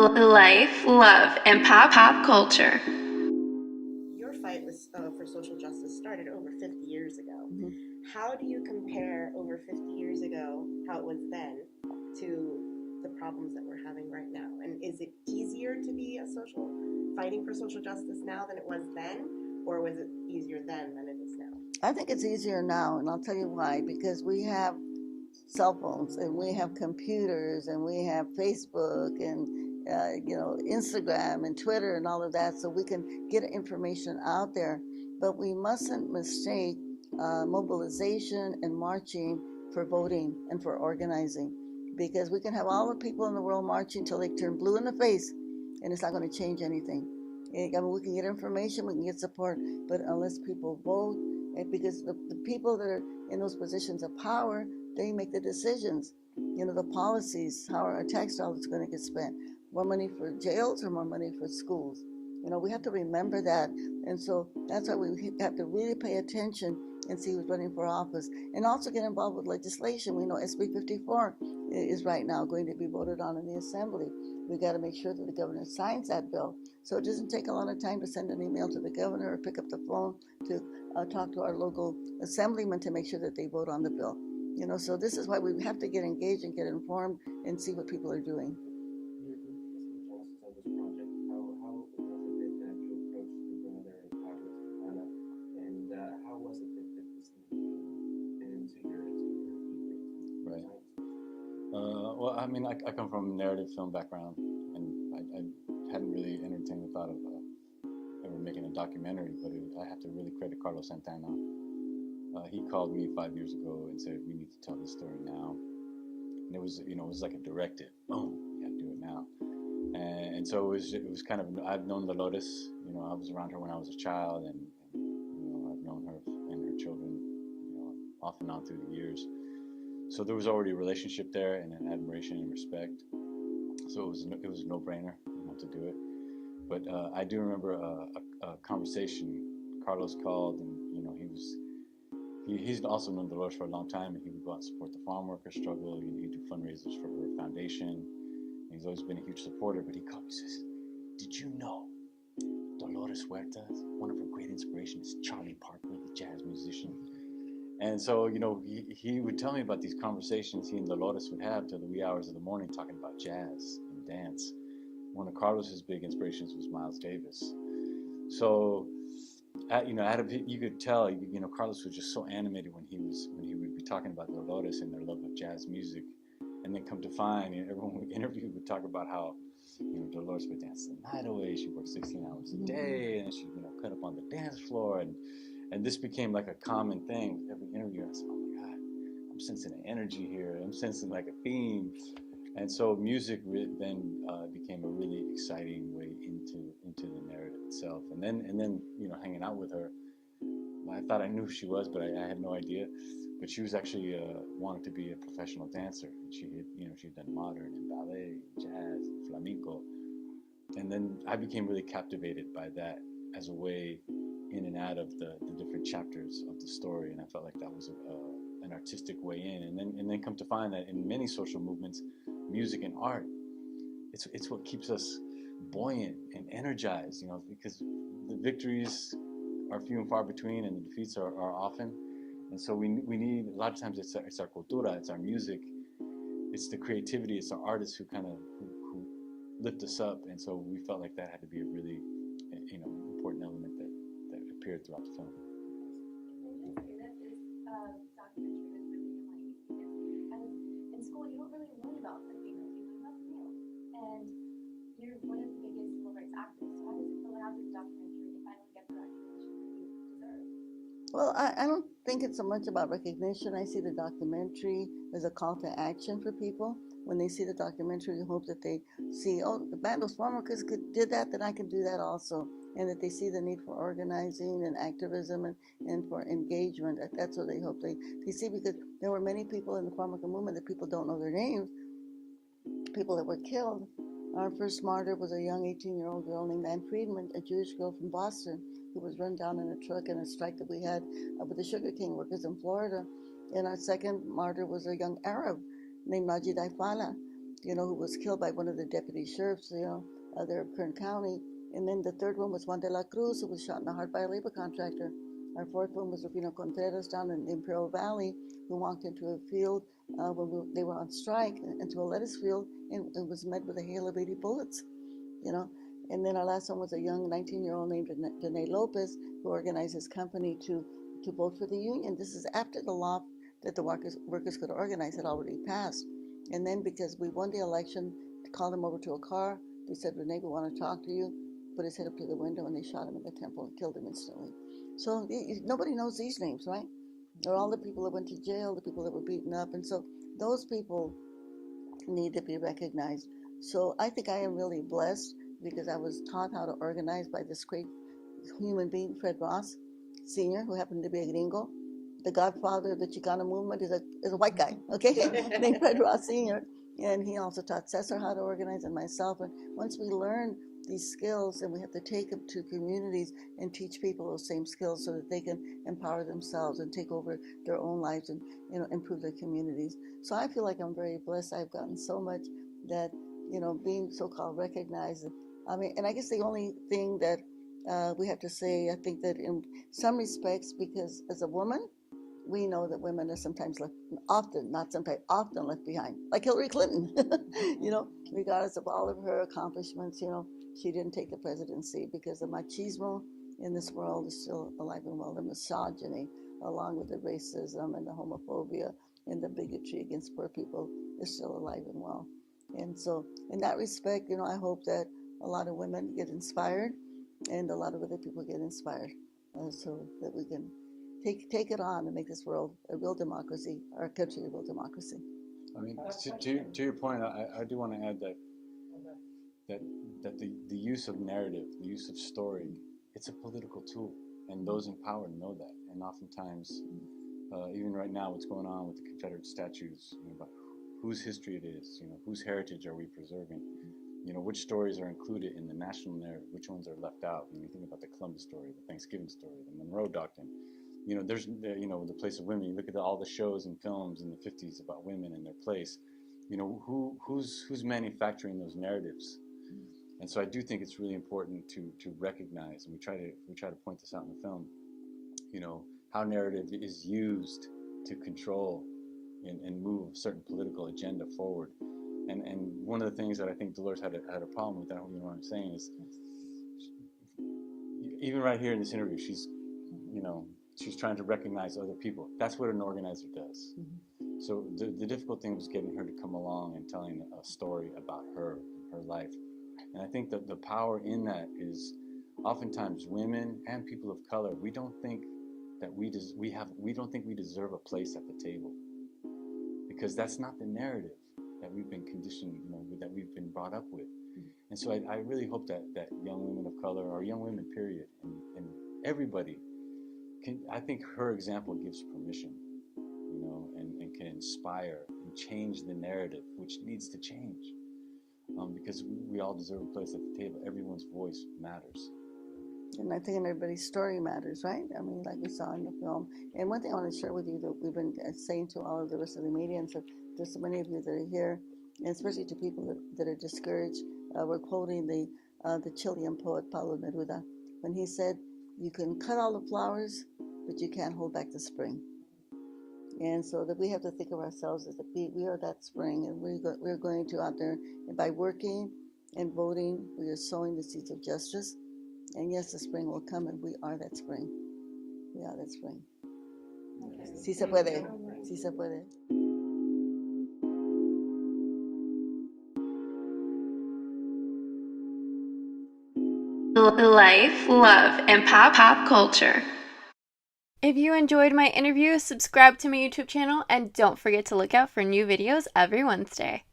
Life, love, and pop culture. Your fight was, for social justice started over 50 years ago. Mhm. How do you compare over 50 years ago, how it was then, to the problems that we're having right now? And is it easier to be fighting for social justice now than it was then? Or was it easier then than it is now? I think it's easier now, and I'll tell you why. Because we have cell phones, and we have computers, and we have Facebook, and Instagram and Twitter and all of that, so we can get information out there. But we mustn't mistake mobilization and marching for voting and for organizing, because we can have all the people in the world marching till they turn blue in the face, and it's not going to change anything. I mean, we can get information, we can get support, but unless people vote, because the people that are in those positions of power, they make the decisions. The policies, how our tax dollars are going to get spent. More money for jails or more money for schools? We have to remember that. And so that's why we have to really pay attention and see who's running for office. And also get involved with legislation. We know SB 54 is right now going to be voted on in the Assembly. We got to make sure that the governor signs that bill. So it doesn't take a lot of time to send an email to the governor or pick up the phone to talk to our local assemblyman to make sure that they vote on the bill. So this is why we have to get engaged and get informed and see what people are doing. Right. Well, I mean, I come from a narrative film background, and I hadn't really entertained the thought of ever making a documentary, but I have to really credit Carlos Santana. He called me 5 years ago and said, "We need to tell this story now." And it was like a directive. Boom, you got to do it now. And so it was kind of, I've known Dolores. I was around her when I was a child, and I've known her and her children, off and on through the years. So there was already a relationship there, and an admiration and respect. So it was a no-brainer, to do it. But I do remember a conversation. Carlos called, and he's also known Dolores for a long time, and he would go out and support the farm worker struggle. He'd do fundraisers for her foundation. And he's always been a huge supporter. But he called me and says, "Did you know Dolores Huerta, one of her great inspirations is Charlie Parker, the jazz musician?" And so, he would tell me about these conversations he and Dolores would have till the wee hours of the morning, talking about jazz and dance. One of Carlos's big inspirations was Miles Davis. So, out of it, you could tell, Carlos was just so animated when he would be talking about Dolores and their love of jazz music. And then come to find, everyone we interviewed would talk about how, Dolores would dance the night away. She worked 16 hours a day, and she, cut up on the dance floor. And this became like a common thing. Every interview, I said, "Oh my God, I'm sensing an energy here. I'm sensing like a theme." And so music then became a really exciting way into the narrative itself. And then hanging out with her, I thought I knew who she was, but I had no idea. But she was actually wanted to be a professional dancer. And she'd done modern and ballet, jazz, flamenco. And then I became really captivated by that as a way in and out of the different chapters of the story. And I felt like that was an artistic way in. And then come to find that in many social movements, music and art, it's what keeps us buoyant and energized, because the victories are few and far between, and the defeats are often. And so we need, a lot of times it's our cultura, it's our music, it's the creativity, it's our artists who who lift us up. And so we felt like that had to be a really important element that appeared throughout the film. In school, you don't really learn about the females, you learn about the males. And you're one of the biggest civil rights activists. So how does it feel to have this documentary to finally get the recognition that you deserve? Well, I don't think it's so much about recognition. I see the documentary as a call to action for people. When they see the documentary, I hope that they see, oh, the band of farm workers did that, then I can do that also. And that they see the need for organizing and activism and for engagement. That's what they hope they see, because there were many people in the farm worker movement that people don't know their names, people that were killed. Our first martyr was a young 18-year-old girl named Ann Friedman, a Jewish girl from Boston, who was run down in a truck in a strike that we had with the sugarcane workers in Florida. And our second martyr was a young Arab named Najid Aifala. who was killed by one of the deputy sheriffs, of their Kern County. And then the third one was Juan de la Cruz, who was shot in the heart by a labor contractor. Our fourth one was Rufino Contreras down in the Imperial Valley, who walked into a field when they were on strike, into a lettuce field, and was met with a hail of 80 bullets, And then our last one was a young 19-year-old named Danae Lopez, who organized his company to vote for the union. This is after the law that the workers could organize had already passed. And then because we won the election, called him over to a car. They said, Renee, we want to talk to you. Put his head up to the window, and they shot him in the temple and killed him instantly. So nobody knows these names, right? They're all the people that went to jail, the people that were beaten up. And so those people need to be recognized. So I think I am really blessed because I was taught how to organize by this great human being, Fred Ross Sr., who happened to be a gringo. The godfather of the Chicano movement is a white guy, okay, named Fred Ross Sr. And he also taught Cesar how to organize and myself. And once we learn these skills, and we have to take them to communities and teach people those same skills so that they can empower themselves and take over their own lives and improve their communities. So I feel like I'm very blessed. I've gotten so much that being so-called recognized. I mean, and I guess the only thing that we have to say, I think that in some respects, because as a woman, we know that women are sometimes often left behind, like Hillary Clinton, regardless of all of her accomplishments, she didn't take the presidency because the machismo in this world is still alive and well. The misogyny, along with the racism and the homophobia and the bigotry against poor people, is still alive and well. And so in that respect, I hope that a lot of women get inspired and a lot of other people get inspired so that we can take it on and make this world a real democracy, our country a real democracy. I mean, to your point, I do want to add that the use of narrative, the use of story, it's a political tool, and those in power know that. And oftentimes, even right now, what's going on with the Confederate statues, about whose history it is, whose heritage are we preserving, which stories are included in the national narrative, which ones are left out. When you think about the Columbus story, the Thanksgiving story, the Monroe Doctrine, there's the place of women. You look at all the shows and films in the 50s about women and their place. Who's manufacturing those narratives? And so I do think it's really important to recognize, and we try to point this out in the film, how narrative is used to control and move a certain political agenda forward. And one of the things that I think Dolores had a problem with, I don't know what I'm saying, is even right here in this interview, she's trying to recognize other people. That's what an organizer does. Mm-hmm. So the difficult thing was getting her to come along and telling a story about her life. And I think that the power in that is oftentimes women and people of color, we don't think that we don't think we deserve a place at the table, because that's not the narrative that we've been conditioned, that we've been brought up with. Mm-hmm. And so I really hope that young women of color, or young women period, and everybody I think her example gives permission, and can inspire and change the narrative, which needs to change, because we all deserve a place at the table. Everyone's voice matters. And I think everybody's story matters, right? I mean, like we saw in the film. And one thing I want to share with you that we've been saying to all of the rest of the media, and so there's so many of you that are here, and especially to people that are discouraged, we're quoting the Chilean poet Pablo Neruda when he said, "You can cut all the flowers, but you can't hold back the spring." And so that we have to think of ourselves as we are that spring, and we're going to out there, and by working and voting, we are sowing the seeds of justice. And yes, the spring will come, and we are that spring. We are that spring. Sí se puede. Sí se puede. Life, love, and pop culture. If you enjoyed my interview, subscribe to my YouTube channel and don't forget to look out for new videos every Wednesday.